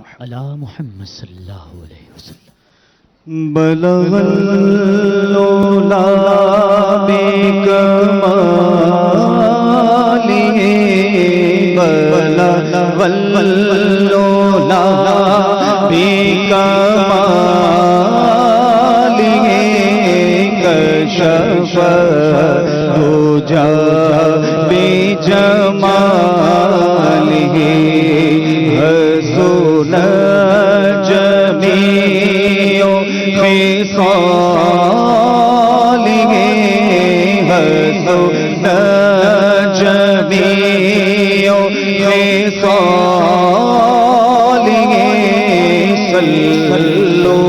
علی محمد صلی اللہ علیہ وسلم. بلغ العلا بکمالہ بلغ العلا بکمالہ کشف الدجی بجمالہ حسن جمیع خصالہ حسن جمیع خصالہ صلو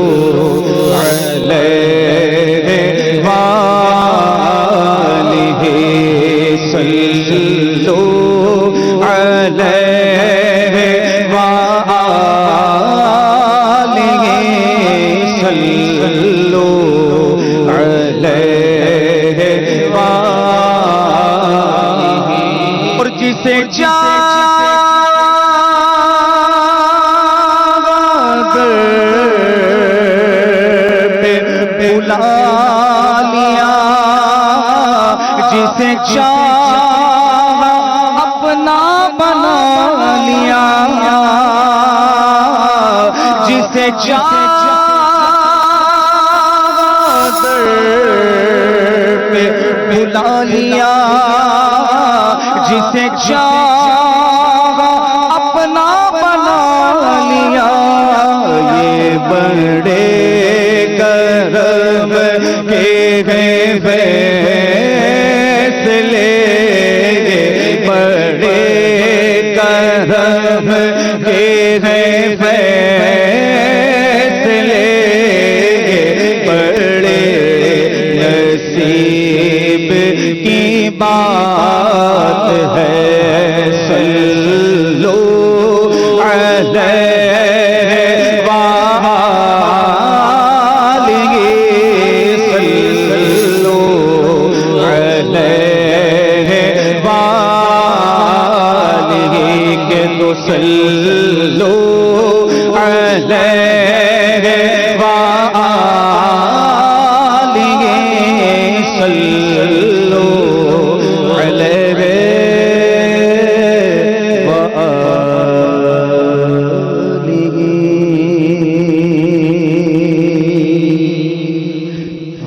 علیہ وآلہ صلو علیہ وآلہ صلو علیہ وآلہ. اور جسے بلا لیا جسے چاہا اپنا بنا لیا جسے چاہا بلا لیا جسے چاہا اپنا بنا لیا. یہ بڑے کرم کے فیصلے بڑے کرم کے فیصلے بڑے نصیب کی بات ہے. صلو علیہ وآلہ صلو علیہ وآلہ کہ تو صلو علیہ وآلہ صلو علیہ وآلہ.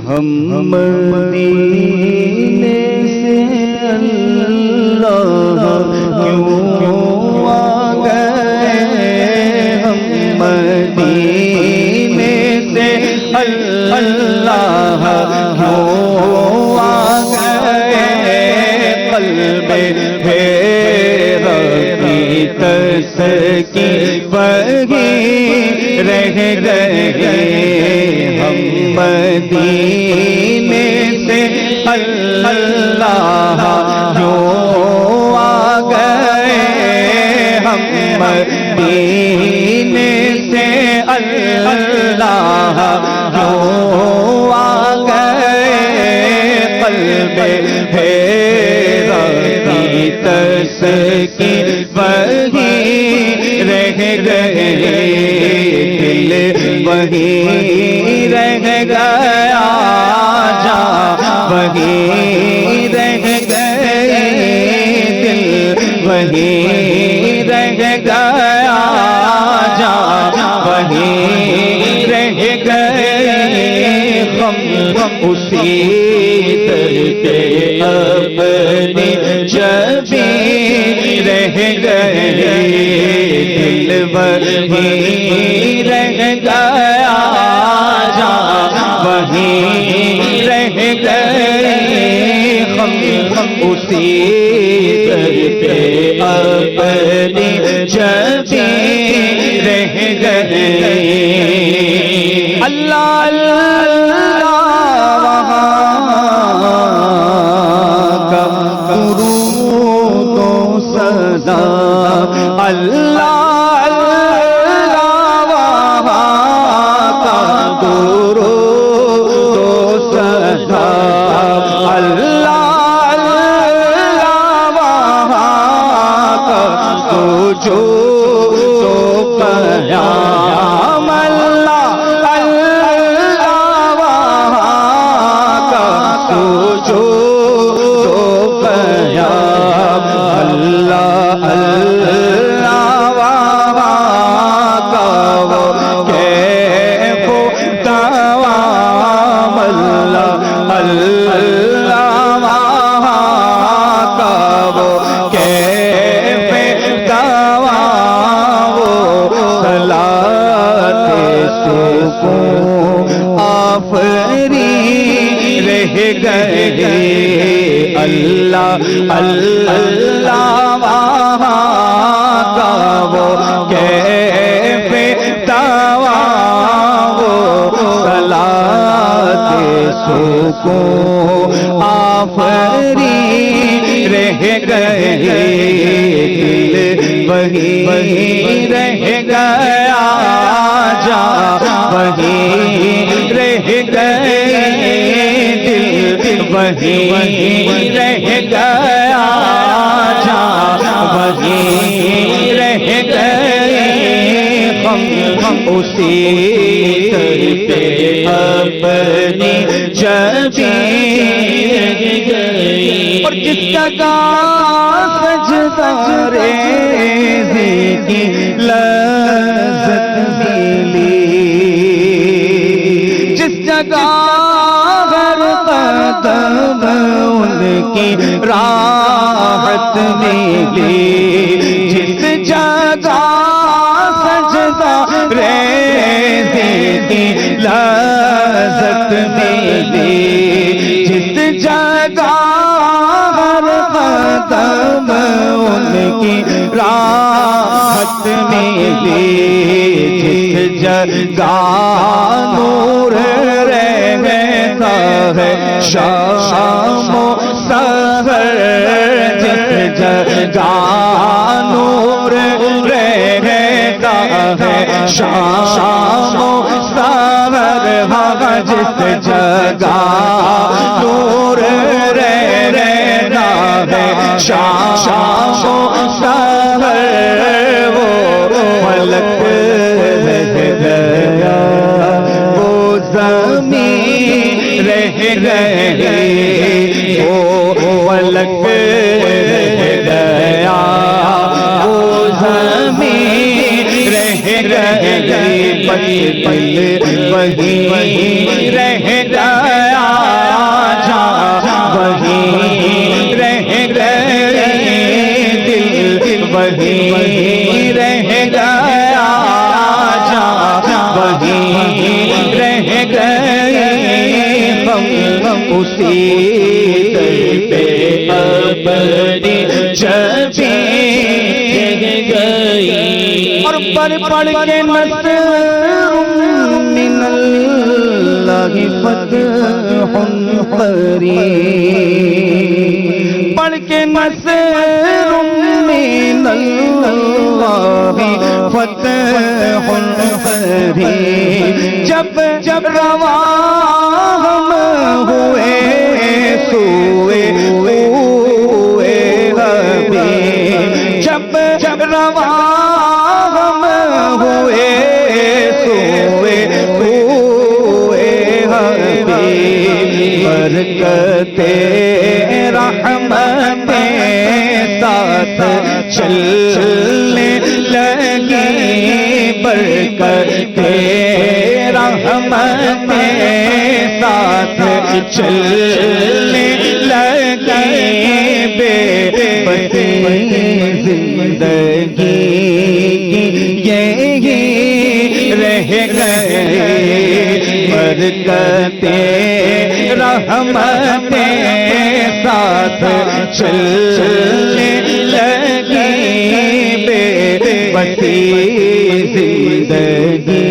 ہم مدینے سے اللہ کیوں آ گئے ہم مدینے سے اللہ کیوں آ گئے قلب حیرتی تسکین وہی رہ گئے ہم مدینے سے اللہ کیوں آ گئے ہم مدینے سے اللہ کیوں آ گئے قلب حیرتی تسکین وہی رہ گئے دل وہی رہ گیا جا وہی رہ گئے دل وہی رہ گیا جا وہی رہ گئے ہم اسی در پہ اپنی جبیں رہ گئے دل وہی رہ گیا جا وہی رہ گئے ہم اسی در پہ اپنی جبیں رہ گئے. اللہ اللہ وہاں کا درود و سلام اللہ اللہ وہاں کو آفری رہ گئے دل وہی رہ گیا جا وہی رہ گئے دل وہی رہ گیا جا وہی رہ گئے ہم اسی در پہ اپنی جبیں گئے اور جس جگہ سجدہ ریزی کی لذت ملی جس جگہ ہر قدم ان کی راحت ملی جس جگہ سجدہ ریزی کی لذت ملی جس جگہ ہر قدم ان کی راحت ملی جس جگہ نور رہتا ہے شام و سحر جس جگہ نور رہتا ہے شام و سحر جس جگہ نور رہتا ہے شام و سحر وہ ملک رہ گیا وہ زمین رہ گئے وہ ملک رہ گیا وہ زمین رہ گئے پل وہی رہ گیا جا وہی رہ گئے دل وہی رہ گیا جا وہی رہ گئے ہم اسی در پہ اپنی جبیں گئی اور پڑھ کے نصر من اللہ فتح قریب پڑھ کے نصر من اللہ فتح قریب جب رواں ہم ہوئے سوئے حبیب جب رواں ہم ہوئے سوئے حبیب برکت رحمت ساتھ چلنے لگی برکت رحمت ساتھ چلنے لگی بے بسی زندگی یہی رہ گئے برکت رحمت ساتھ چلنے لگی بے بسی زندگی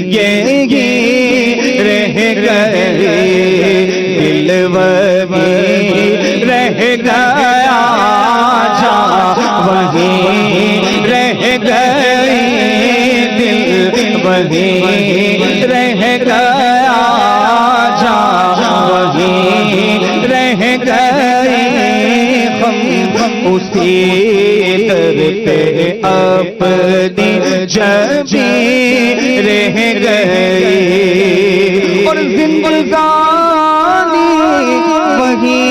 یہی رہ گئے دل وہی رہ گیا جا وہی رہ گئے دل وہی رہ گیا جا وہی رہ گئے ہم اسی در پہ اپنی جبیں رہ گئے اور زندگانی وہی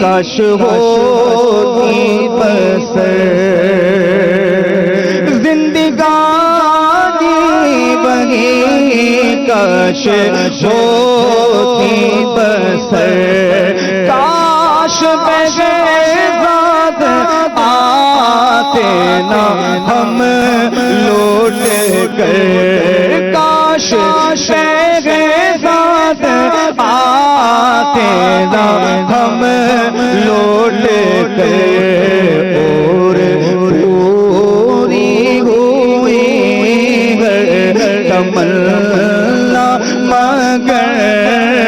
کاش ہوتی بسر زندگانی وہی کاش ہوتی بسر کاش بغیر آتے نہ ہم لوٹ کر کاش بغیر آتے نہ ہم لوٹ کر اور پوری ہوئی تمنا مگر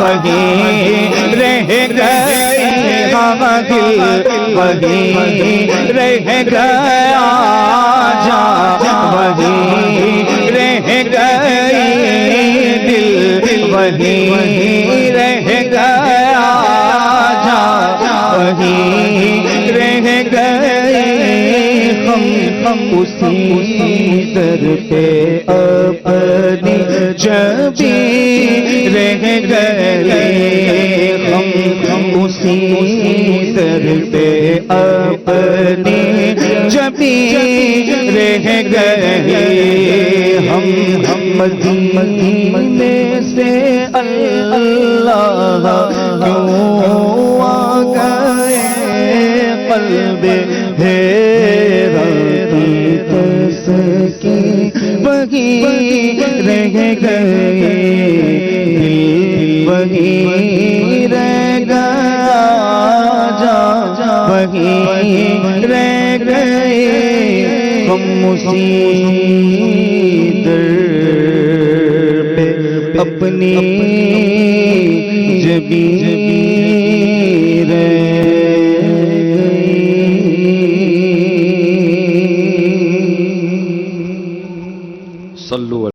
وہیں رہ گئے ہم دل وہیں رہ گیا جا وہیں رہ گئے دل وہیں رہ گیا جا وہیں رہ گئے ہم اسی در پہ اپنی جبیں رہ گئے ہم اسی در پہ اپنی جبیں رہ گئے ہم مدینے سے اللہ کیوں آ گئے قلب وہیں رہ گئے وہیں رہ گیا جا وہیں رہ گئے ہم اسی در پہ اپنی جبیں